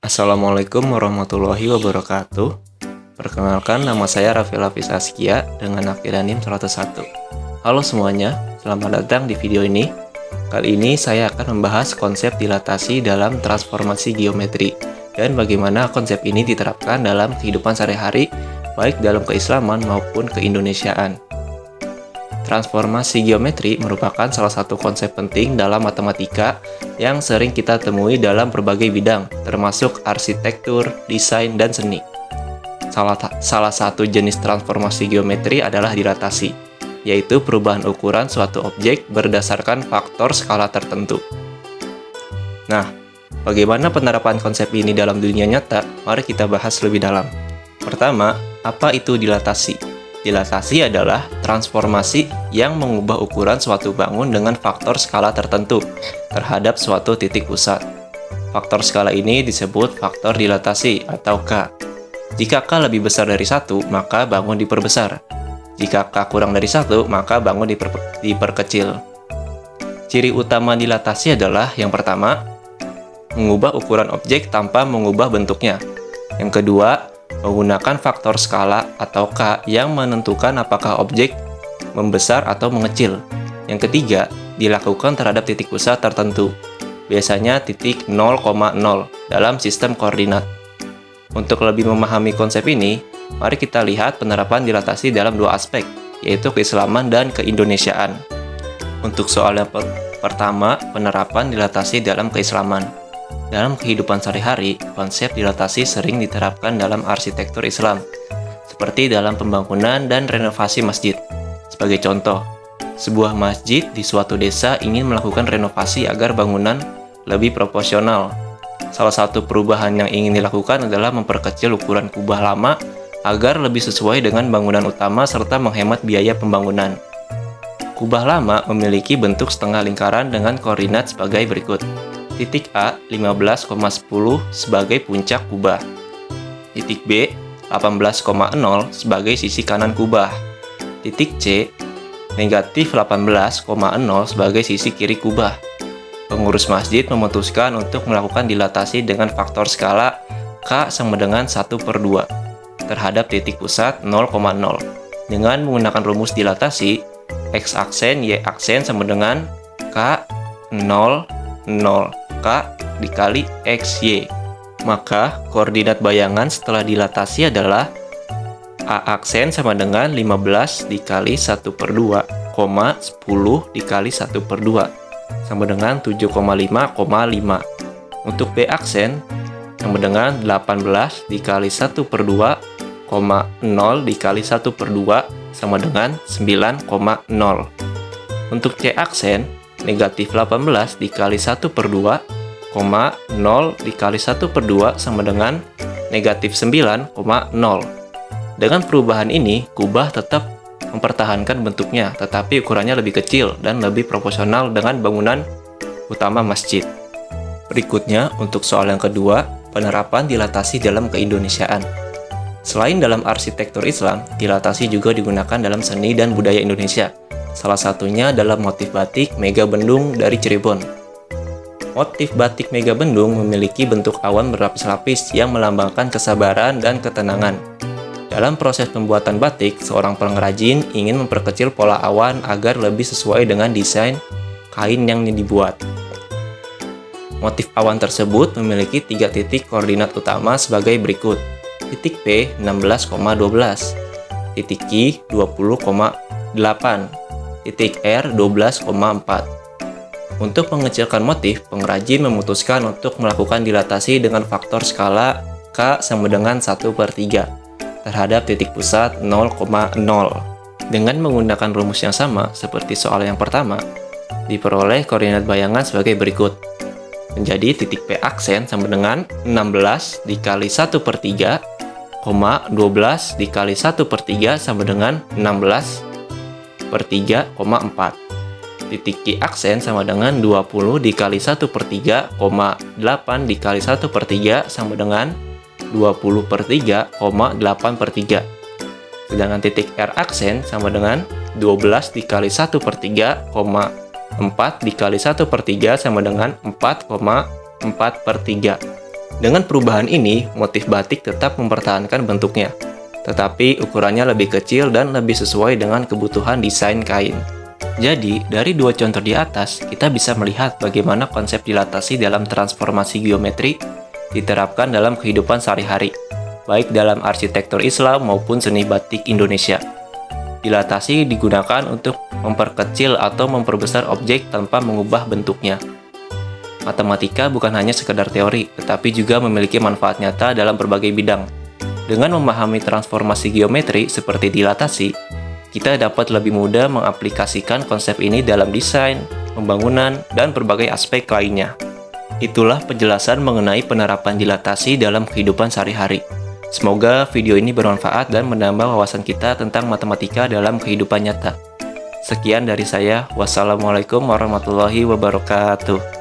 Assalamualaikum warahmatullahi wabarakatuh. Perkenalkan, nama saya Raffi Hafiz Askia dengan akhiran NIM 101. Halo semuanya, selamat datang di video ini. Kali ini saya akan membahas konsep dilatasi dalam transformasi geometri dan bagaimana konsep ini diterapkan dalam kehidupan sehari-hari, baik dalam keislaman maupun keindonesiaan. Transformasi geometri merupakan salah satu konsep penting dalam matematika yang sering kita temui dalam berbagai bidang, termasuk arsitektur, desain, dan seni. Salah satu jenis transformasi geometri adalah dilatasi, yaitu perubahan ukuran suatu objek berdasarkan faktor skala tertentu. Nah, bagaimana penerapan konsep ini dalam dunia nyata? Mari kita bahas lebih dalam. Pertama, apa itu dilatasi? Dilatasi adalah transformasi yang mengubah ukuran suatu bangun dengan faktor skala tertentu terhadap suatu titik pusat. Faktor skala ini disebut faktor dilatasi atau K. Jika K lebih besar dari 1, maka bangun diperbesar. Jika K kurang dari 1, maka bangun diperkecil. Ciri utama dilatasi adalah yang pertama, mengubah ukuran objek tanpa mengubah bentuknya. Yang kedua, menggunakan faktor skala atau K yang menentukan apakah objek membesar atau mengecil. Yang ketiga, dilakukan terhadap titik pusat tertentu, biasanya titik 0,0 dalam sistem koordinat. Untuk lebih memahami konsep ini, mari kita lihat penerapan dilatasi dalam dua aspek, yaitu keislaman dan keindonesiaan. Untuk soal yang pertama, penerapan dilatasi dalam keislaman. Dalam kehidupan sehari-hari, konsep dilatasi sering diterapkan dalam arsitektur Islam, seperti dalam pembangunan dan renovasi masjid. Sebagai contoh, sebuah masjid di suatu desa ingin melakukan renovasi agar bangunan lebih proporsional. Salah satu perubahan yang ingin dilakukan adalah memperkecil ukuran kubah lama agar lebih sesuai dengan bangunan utama serta menghemat biaya pembangunan. Kubah lama memiliki bentuk setengah lingkaran dengan koordinat sebagai berikut. Titik A 15,10 sebagai puncak kubah. Titik B 18,0 sebagai sisi kanan kubah. Titik C negatif 18,0 sebagai sisi kiri kubah. Pengurus masjid memutuskan untuk melakukan dilatasi dengan faktor skala K sama dengan 1/2 terhadap titik pusat 0,0. Dengan menggunakan rumus dilatasi, X aksen Y aksen sama dengan K 0, 0. K dikali XY. Maka koordinat bayangan setelah dilatasi adalah A aksen sama dengan 15 dikali 1/2, 10 dikali 1/2 sama dengan 7,5,5. Untuk B aksen sama dengan 18 dikali 1/2, 0 dikali 1/2 sama dengan 9,0. Untuk C aksen negatif 18 dikali 1/2, 0 dikali 1/2 sama dengan negatif 9,0. Dengan perubahan ini, kubah tetap mempertahankan bentuknya, tetapi ukurannya lebih kecil dan lebih proporsional dengan bangunan utama masjid. Berikutnya, untuk soal yang kedua, penerapan dilatasi dalam keindonesiaan. Selain dalam arsitektur Islam, dilatasi juga digunakan dalam seni dan budaya Indonesia. Salah satunya dalam motif batik Megabendung dari Cirebon. Motif batik Megabendung memiliki bentuk awan berlapis-lapis yang melambangkan kesabaran dan ketenangan. Dalam proses pembuatan batik, seorang pengrajin ingin memperkecil pola awan agar lebih sesuai dengan desain kain yang dibuat. Motif awan tersebut memiliki 3 titik koordinat utama sebagai berikut. Titik P 16,12, titik Q 20,8, titik R 12,4. Untuk mengecilkan motif, pengrajin memutuskan untuk melakukan dilatasi dengan faktor skala K sama dengan 1/3 terhadap titik pusat 0,0. Dengan menggunakan rumus yang sama seperti soal yang pertama, diperoleh koordinat bayangan sebagai berikut. Menjadi titik P aksen sama dengan 16 dikali 1/3, 12 dikali 1/3 sama dengan 16/3,4. Titik Q aksen sama dengan 20 dikali 1/3, 8 dikali 1/3 sama dengan 20/3,8/3. Sedangkan titik R aksen sama dengan 12 dikali 1/3, 4 dikali 1/3 sama dengan 4,4/3. Dengan perubahan ini, motif batik tetap mempertahankan bentuknya, tetapi ukurannya lebih kecil dan lebih sesuai dengan kebutuhan desain kain. Jadi, dari dua contoh di atas, kita bisa melihat bagaimana konsep dilatasi dalam transformasi geometri diterapkan dalam kehidupan sehari-hari, baik dalam arsitektur Islam maupun seni batik Indonesia. Dilatasi digunakan untuk memperkecil atau memperbesar objek tanpa mengubah bentuknya. Matematika bukan hanya sekedar teori, tetapi juga memiliki manfaat nyata dalam berbagai bidang. Dengan memahami transformasi geometri seperti dilatasi, kita dapat lebih mudah mengaplikasikan konsep ini dalam desain, pembangunan, dan berbagai aspek lainnya. Itulah penjelasan mengenai penerapan dilatasi dalam kehidupan sehari-hari. Semoga video ini bermanfaat dan menambah wawasan kita tentang matematika dalam kehidupan nyata. Sekian dari saya. Wassalamualaikum warahmatullahi wabarakatuh.